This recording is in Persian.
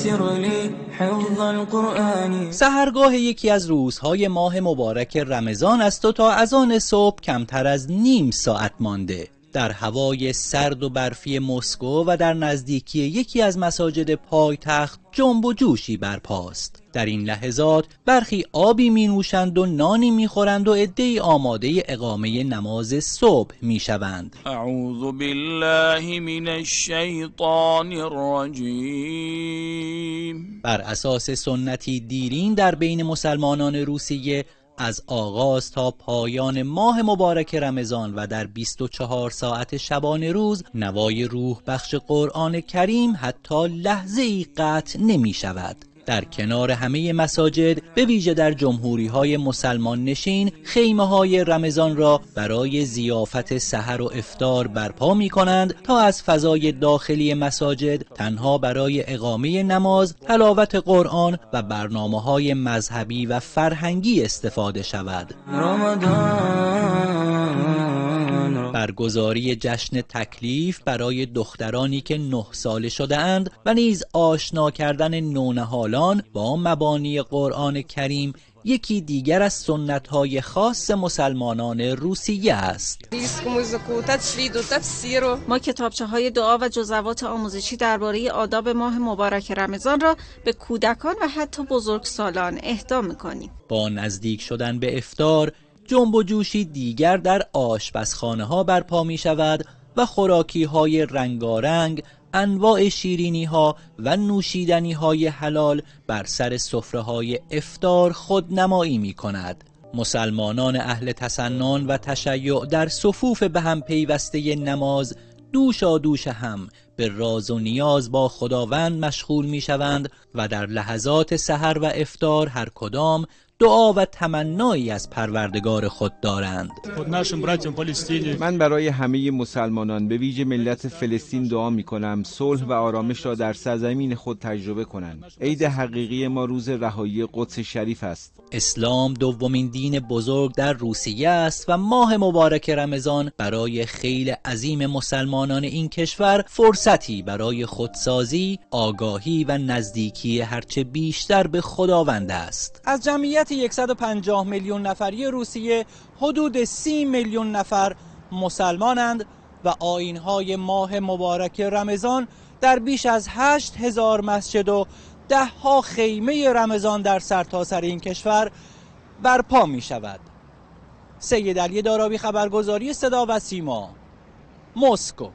ويسر لي حفظ القرآن. سحرگاه یکی از روزهای ماه مبارک رمضان است و تا اذان صبح کمتر از نیم ساعت مانده. در هوای سرد و برفی مسکو و در نزدیکی یکی از مساجد پایتخت جنب و جوشی برپاست. در این لحظات برخی آبی می نوشند و نانی می خورند و عده‌ای آماده اقامه نماز صبح می شوند. اعوذ بالله من الشیطان الرجیم. بر اساس سنتی دیرین در بین مسلمانان روسیه، از آغاز تا پایان ماه مبارک رمضان و در 24 ساعت شبانه روز نوای روح بخش قرآن کریم حتی لحظه‌ای قطع نمی شود. در کنار همه مساجد به ویژه در جمهوری‌های مسلمان نشین خیمه‌های رمضان را برای ضیافت سحر و افطار برپا می‌کنند تا از فضای داخلی مساجد تنها برای اقامه نماز، تلاوت قرآن و برنامه‌های مذهبی و فرهنگی استفاده شود. برگزاری جشن تکلیف برای دخترانی که 9 ساله شده اند و نیز آشنا کردن نونهالان با مبانی قرآن کریم یکی دیگر از سنت‌های خاص مسلمانان روسیه است. ما کتابچه‌های دعا و جزوات آموزشی درباره آداب ماه مبارک رمضان را به کودکان و حتی بزرگسالان اهدا می‌کنیم. با نزدیک شدن به افطار، جنب و جوشی دیگر در آشپزخانه ها برپا می شود و خوراکی های رنگارنگ، انواع شیرینی ها و نوشیدنی های حلال بر سر سفره های افطار خودنمایی می کند. مسلمانان اهل تسنن و تشیع در صفوف به هم پیوسته نماز دوشا دوش هم به راز و نیاز با خداوند مشغول می شوند و در لحظات سحر و افطار هر کدام دعا و تمنایی از پروردگار خود دارند. من برای همه مسلمانان به ویژه ملت فلسطین دعا می کنم صلح و آرامش را در سرزمین خود تجربه کنند. عید حقیقی ما روز رهایی قدس شریف است. اسلام دومین دین بزرگ در روسیه است و ماه مبارک رمضان برای خیل عظیم مسلمانان این کشور فرصتی برای خودسازی، آگاهی و نزدیکی هرچه بیشتر به خداوند است. از جمعیت 150 میلیون نفری روسیه حدود 30 میلیون نفر مسلمانند و آیین‌های ماه مبارک رمضان در بیش از 8000 مسجد و 10 خیمه رمضان در سرتاسر این کشور برپا می شود. سید علی دارابی، خبرگزاری صدا و سیما، مسکو.